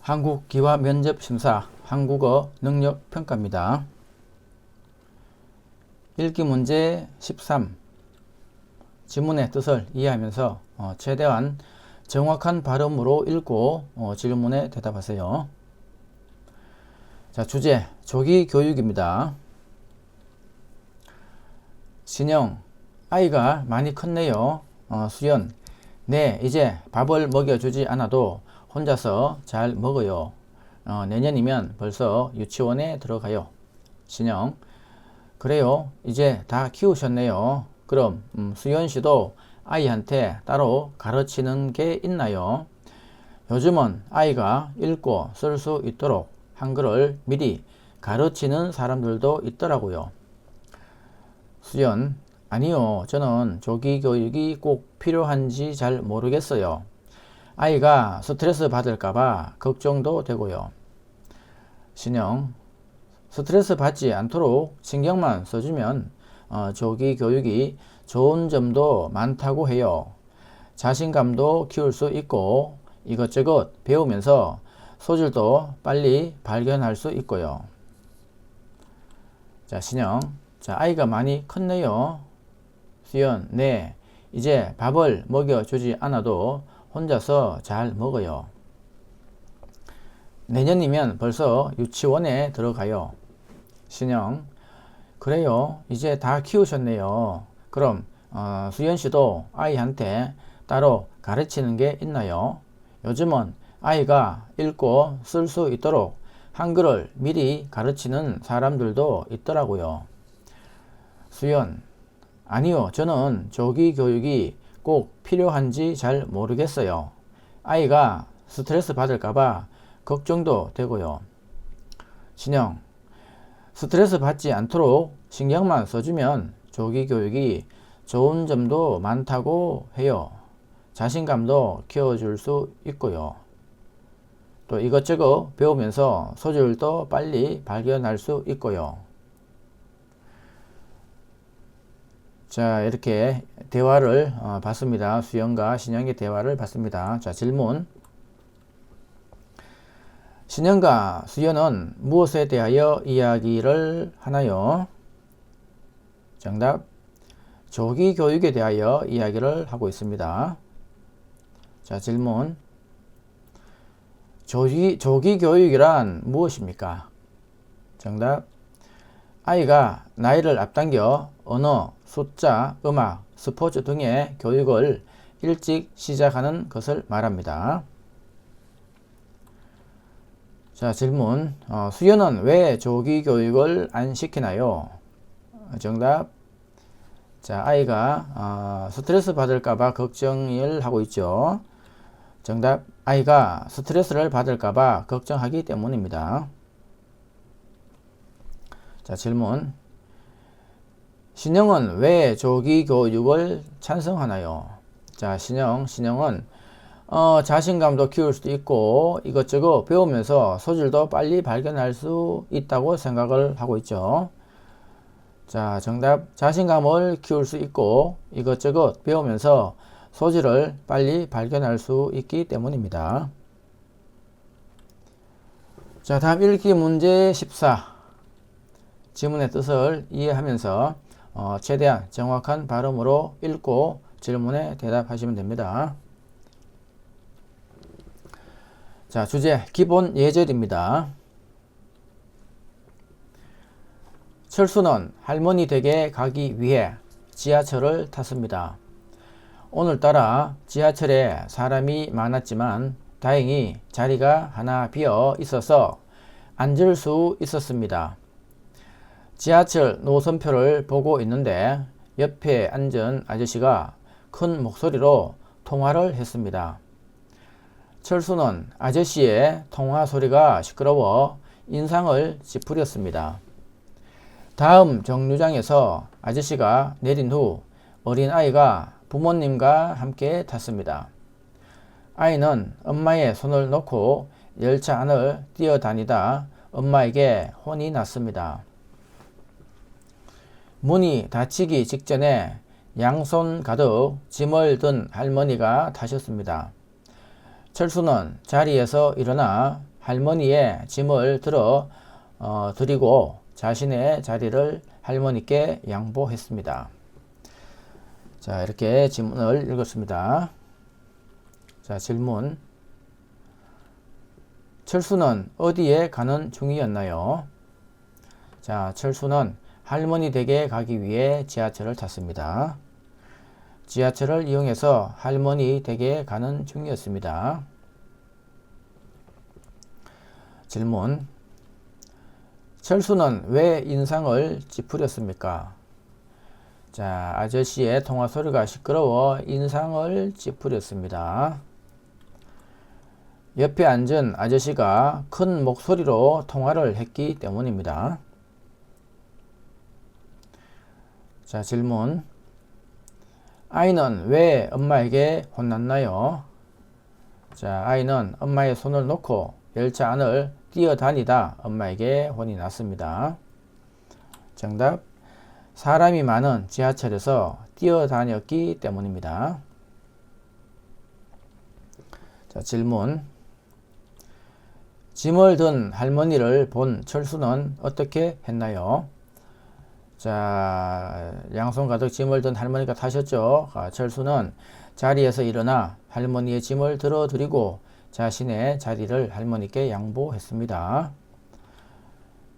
한국기화면접심사 한국어 능력평가입니다. 읽기 문제 13. 지문의 뜻을 이해하면서 최대한 정확한 발음으로 읽고 질문에 대답하세요. 자, 주제 조기교육입니다. 진영, 아이가 많이 컸네요. 수연, 네, 이제 밥을 먹여주지 않아도 혼자서 잘 먹어요. 내년이면 벌써 유치원에 들어가요. 진영, 그래요. 이제 다 키우셨네요. 그럼 수연 씨도 아이한테 따로 가르치는 게 있나요? 요즘은 아이가 읽고 쓸 수 있도록 한글을 미리 가르치는 사람들도 있더라고요. 수연, 아니요. 저는 조기 교육이 꼭 필요한지 잘 모르겠어요. 아이가 스트레스 받을까봐 걱정도 되고요. 신영, 스트레스 받지 않도록 신경만 써주면 조기 교육이 좋은 점도 많다고 해요. 자신감도 키울 수 있고 이것저것 배우면서 소질도 빨리 발견할 수 있고요. 자, 신영, 자, 아이가 많이 컸네요. 수연, 네, 이제 밥을 먹여주지 않아도 혼자서 잘 먹어요. 내년이면 벌써 유치원에 들어가요. 신영, 그래요. 이제 다 키우셨네요. 그럼 수연 씨도 아이한테 따로 가르치는 게 있나요? 요즘은 아이가 읽고 쓸 수 있도록 한글을 미리 가르치는 사람들도 있더라고요. 수연, 아니요. 저는 조기 교육이 꼭 필요한지 잘 모르겠어요. 아이가 스트레스 받을까봐 걱정도 되고요. 진영, 스트레스 받지 않도록 신경만 써주면 조기 교육이 좋은 점도 많다고 해요. 자신감도 키워줄 수 있고요. 또 이것저것 배우면서 소질도 빨리 발견할 수 있고요. 자, 이렇게 대화를 봤습니다. 수연과 신영의 대화를 봤습니다. 자, 질문. 신영과 수연은 무엇에 대하여 이야기를 하나요? 정답. 조기 교육에 대하여 이야기를 하고 있습니다. 자, 질문. 조기 교육이란 무엇입니까? 정답. 아이가 나이를 앞당겨 언어, 숫자, 음악, 스포츠 등의 교육을 일찍 시작하는 것을 말합니다. 자, 질문. 수연은 왜 조기 교육을 안 시키나요? 정답. 자, 아이가 스트레스 받을까봐 걱정을 하고 있죠. 정답. 아이가 스트레스를 받을까봐 걱정하기 때문입니다. 자, 질문. 신영은 왜 조기 교육을 찬성하나요? 자, 신영은 자신감도 키울 수도 있고 이것저것 배우면서 소질도 빨리 발견할 수 있다고 생각을 하고 있죠. 자, 정답. 자신감을 키울 수 있고 이것저것 배우면서 소질을 빨리 발견할 수 있기 때문입니다. 자, 다음 읽기 문제 14. 지문의 뜻을 이해하면서 최대한 정확한 발음으로 읽고 질문에 대답하시면 됩니다. 자, 주제 기본 예절입니다. 철수는 할머니 댁에 가기 위해 지하철을 탔습니다. 오늘따라 지하철에 사람이 많았지만 다행히 자리가 하나 비어 있어서 앉을 수 있었습니다. 지하철 노선표를 보고 있는데 옆에 앉은 아저씨가 큰 목소리로 통화를 했습니다. 철수는 아저씨의 통화 소리가 시끄러워 인상을 찌푸렸습니다. 다음 정류장에서 아저씨가 내린 후 어린아이가 부모님과 함께 탔습니다. 아이는 엄마의 손을 놓고 열차 안을 뛰어다니다 엄마에게 혼이 났습니다. 문이 닫히기 직전에 양손 가득 짐을 든 할머니가 타셨습니다. 철수는 자리에서 일어나 할머니의 짐을 드리고 자신의 자리를 할머니께 양보했습니다. 자, 이렇게 지문을 읽었습니다. 자, 질문. 철수는 어디에 가는 중이었나요? 자, 철수는 할머니 댁에 가기 위해 지하철을 탔습니다. 지하철을 이용해서 할머니 댁에 가는 중이었습니다. 질문. 철수는 왜 인상을 찌푸렸습니까? 자, 아저씨의 통화 소리가 시끄러워 인상을 찌푸렸습니다. 옆에 앉은 아저씨가 큰 목소리로 통화를 했기 때문입니다. 자, 질문. 아이는 왜 엄마에게 혼났나요? 자, 아이는 엄마의 손을 놓고 열차 안을 뛰어다니다 엄마에게 혼이 났습니다. 정답. 사람이 많은 지하철에서 뛰어다녔기 때문입니다. 자, 질문. 짐을 든 할머니를 본 철수는 어떻게 했나요? 자, 양손 가득 짐을 든 할머니가 타셨죠. 철수는 자리에서 일어나 할머니의 짐을 들어드리고 자신의 자리를 할머니께 양보했습니다.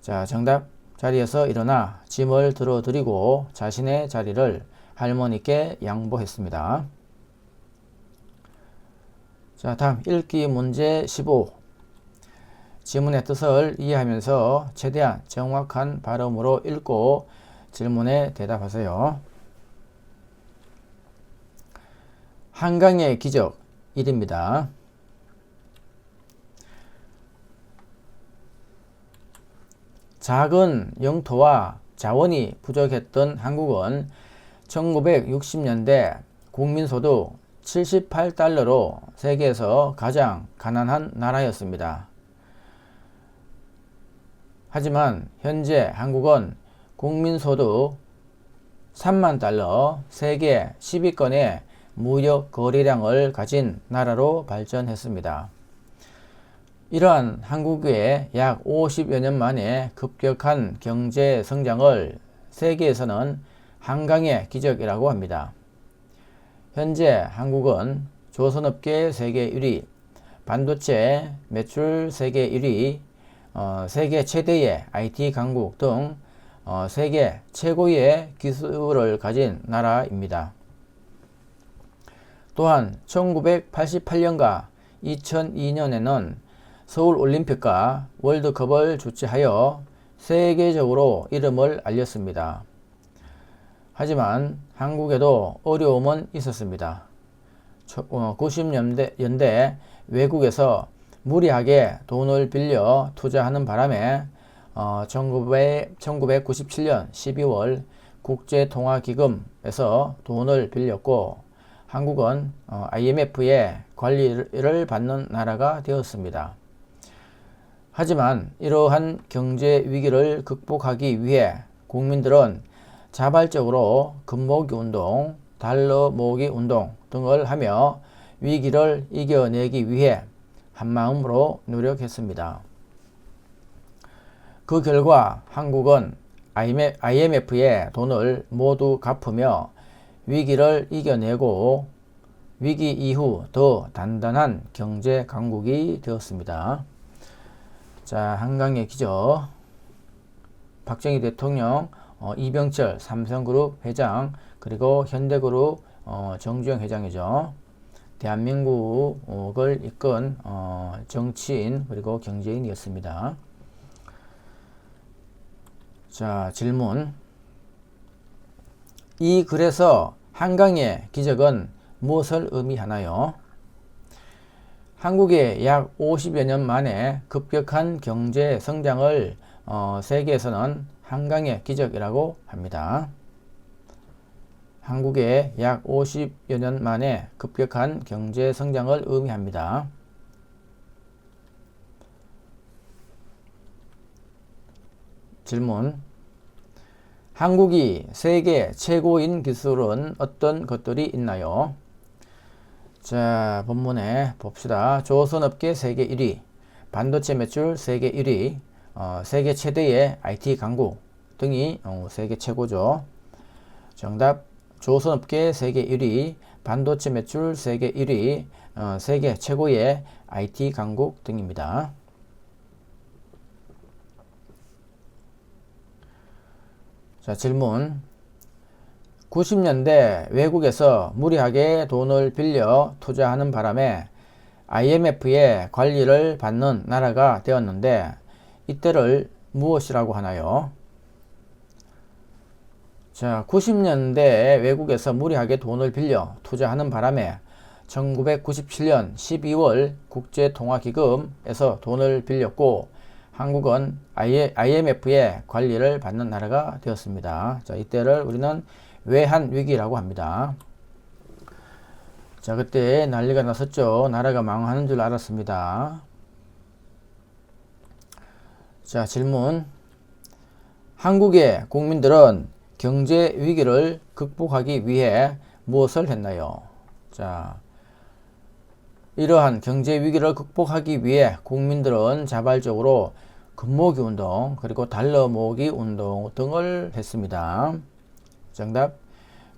자, 정답. 자리에서 일어나 짐을 들어드리고 자신의 자리를 할머니께 양보했습니다. 자, 다음 읽기 문제 15. 지문의 뜻을 이해하면서 최대한 정확한 발음으로 읽고 질문에 대답하세요. 한강의 기적 1입니다. 작은 영토와 자원이 부족했던 한국은 1960년대 국민소득 78달러로 세계에서 가장 가난한 나라였습니다. 하지만 현재 한국은 국민소득 3만 달러, 세계 10위권의 무역 거래량을 가진 나라로 발전했습니다. 이러한 한국의 약 50여 년 만에 급격한 경제 성장을 세계에서는 한강의 기적이라고 합니다. 현재 한국은 조선업계 세계 1위, 반도체 매출 세계 1위, 세계 최대의 IT 강국 등 세계 최고의 기술을 가진 나라입니다. 또한 1988년과 2002년에는 서울올림픽과 월드컵을 주최하여 세계적으로 이름을 알렸습니다. 하지만 한국에도 어려움은 있었습니다. 90년대 외국에서 무리하게 돈을 빌려 투자하는 바람에 1997년 12월 국제통화기금에서 돈을 빌렸고 한국은 IMF의 관리를 받는 나라가 되었습니다. 하지만 이러한 경제 위기를 극복하기 위해 국민들은 자발적으로 금모으기 운동, 달러 모으기 운동 등을 하며 위기를 이겨내기 위해 한마음으로 노력했습니다. 그 결과 한국은 IMF의 돈을 모두 갚으며 위기를 이겨내고 위기 이후 더 단단한 경제 강국이 되었습니다. 자, 한강의 기적. 박정희 대통령, 이병철 삼성그룹 회장, 그리고 현대그룹 정주영 회장이죠. 대한민국을 이끈 정치인 그리고 경제인이었습니다. 자, 질문. 이 글에서 한강의 기적은 무엇을 의미하나요? 한국의 약 50여 년 만에 급격한 경제 성장을 세계에서는 한강의 기적이라고 합니다. 한국의 약 50여 년 만에 급격한 경제 성장을 의미합니다. 질문. 한국이 세계 최고인 기술은 어떤 것들이 있나요? 자, 본문에 봅시다. 조선업계 세계 1위, 반도체 매출 세계 1위, 세계 최대의 IT 강국 등이 세계 최고죠. 정답, 조선업계 세계 1위, 반도체 매출 세계 1위, 세계 최고의 IT 강국 등입니다. 자, 질문. 90년대 외국에서 무리하게 돈을 빌려 투자하는 바람에 IMF의 관리를 받는 나라가 되었는데 이때를 무엇이라고 하나요? 자, 90년대 외국에서 무리하게 돈을 빌려 투자하는 바람에 1997년 12월 국제통화기금에서 돈을 빌렸고 한국은 IMF의 관리를 받는 나라가 되었습니다. 자, 이때를 우리는 외환위기라고 합니다. 자, 그때 난리가 났었죠. 나라가 망하는 줄 알았습니다. 자, 질문. 한국의 국민들은 경제 위기를 극복하기 위해 무엇을 했나요? 자, 이러한 경제 위기를 극복하기 위해 국민들은 자발적으로 금모으기 운동 그리고 달러 모으기 운동 등을 했습니다. 정답,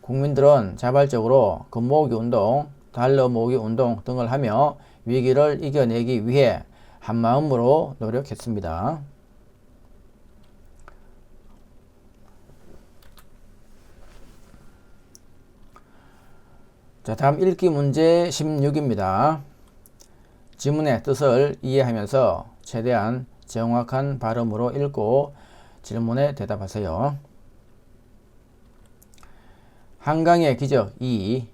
국민들은 자발적으로 금모으기 운동, 달러 모으기 운동 등을 하며 위기를 이겨내기 위해 한마음으로 노력했습니다. 자, 다음 읽기 문제 16입니다. 지문의 뜻을 이해하면서 최대한 정확한 발음으로 읽고 질문에 대답하세요. 한강의 기적 2.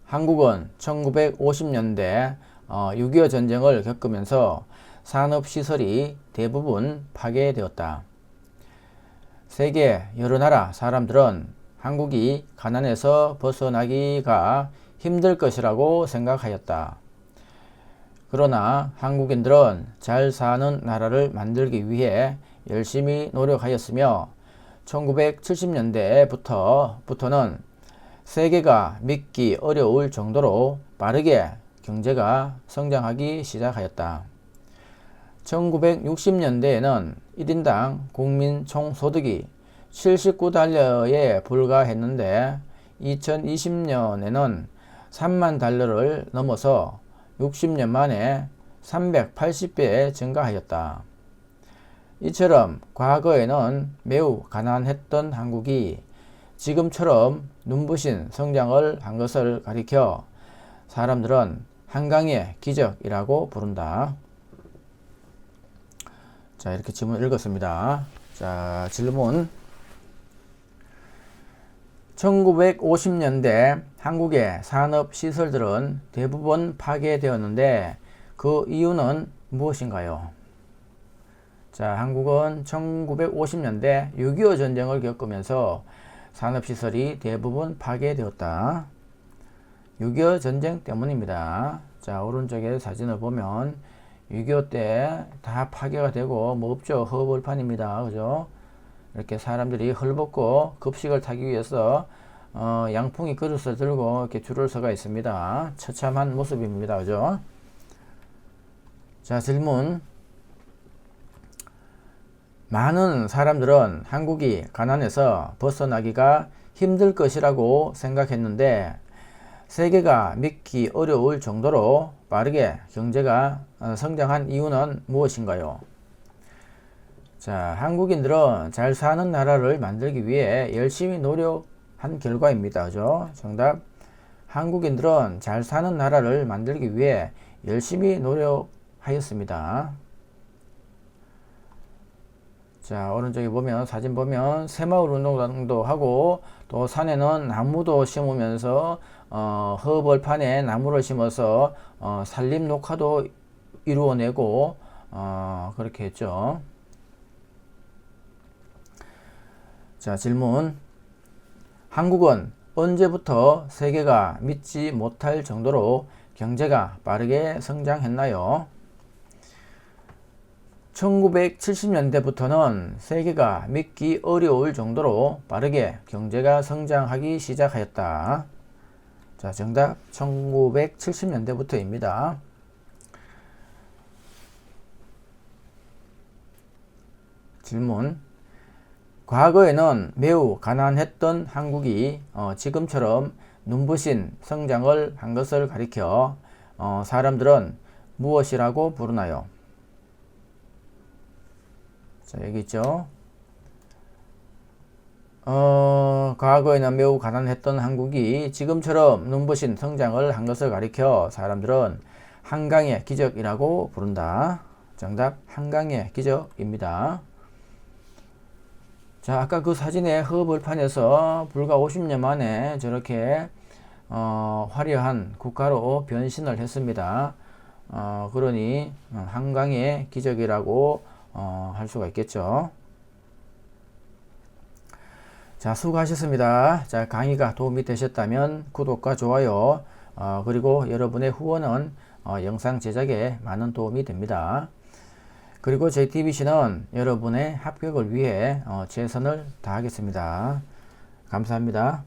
한국은 1950년대 6.25 전쟁을 겪으면서 산업시설이 대부분 파괴되었다. 세계 여러 나라 사람들은 한국이 가난에서 벗어나기가 힘들 것이라고 생각하였다. 그러나 한국인들은 잘 사는 나라를 만들기 위해 열심히 노력하였으며 1970년대부터는 세계가 믿기 어려울 정도로 빠르게 경제가 성장하기 시작하였다. 1960년대에는 1인당 국민 총소득이 79달러에 불과했는데 2020년에는 3만 달러를 넘어서 60년 만에 380배 증가하였다. 이처럼 과거에는 매우 가난했던 한국이 지금처럼 눈부신 성장을 한 것을 가리켜 사람들은 한강의 기적이라고 부른다. 자, 이렇게 질문 읽었습니다. 자, 질문. 1950년대 한국의 산업시설들은 대부분 파괴되었는데 그 이유는 무엇인가요? 자, 한국은 1950년대 6.25 전쟁을 겪으면서 산업시설이 대부분 파괴되었다. 6.25 전쟁 때문입니다. 자, 오른쪽에 사진을 보면 6.25 때 다 파괴가 되고 뭐 없죠. 허벌판입니다. 그죠? 이렇게 사람들이 헐벗고 급식을 타기 위해서 양풍이 그릇을 들고 이렇게 줄을 서가 있습니다. 처참한 모습입니다. 그죠? 자, 질문. 많은 사람들은 한국이 가난에서 벗어나기가 힘들 것이라고 생각했는데 세계가 믿기 어려울 정도로 빠르게 경제가 성장한 이유는 무엇인가요? 자, 한국인들은 잘 사는 나라를 만들기 위해 열심히 노력한 결과입니다. 그죠? 정답. 한국인들은 잘 사는 나라를 만들기 위해 열심히 노력하였습니다. 자, 오른쪽에 보면 사진 보면 새마을 운동도 하고 또 산에는 나무도 심으면서 허벌판에 나무를 심어서 산림 녹화도 이루어내고 그렇게 했죠. 자, 질문. 한국은 언제부터 세계가 믿지 못할 정도로 경제가 빠르게 성장했나요? 1970년대부터는 세계가 믿기 어려울 정도로 빠르게 경제가 성장하기 시작하였다. 자, 자, 정답 1970년대부터입니다. 질문. 과거에는 매우 가난했던 한국이 지금처럼 눈부신 성장을 한 것을 가리켜 사람들은 무엇이라고 부르나요? 자, 여기 있죠. 과거에는 매우 가난했던 한국이 지금처럼 눈부신 성장을 한 것을 가리켜 사람들은 한강의 기적이라고 부른다. 정답 한강의 기적입니다. 자, 아까 그 사진의 허벌판에서 불과 50년 만에 저렇게 화려한 국가로 변신을 했습니다. 그러니 한강의 기적이라고 할 수가 있겠죠. 자, 수고하셨습니다. 자, 강의가 도움이 되셨다면 구독과 좋아요 그리고 여러분의 후원은 영상 제작에 많은 도움이 됩니다. 그리고 JTBC는 여러분의 합격을 위해 최선을 다하겠습니다. 감사합니다.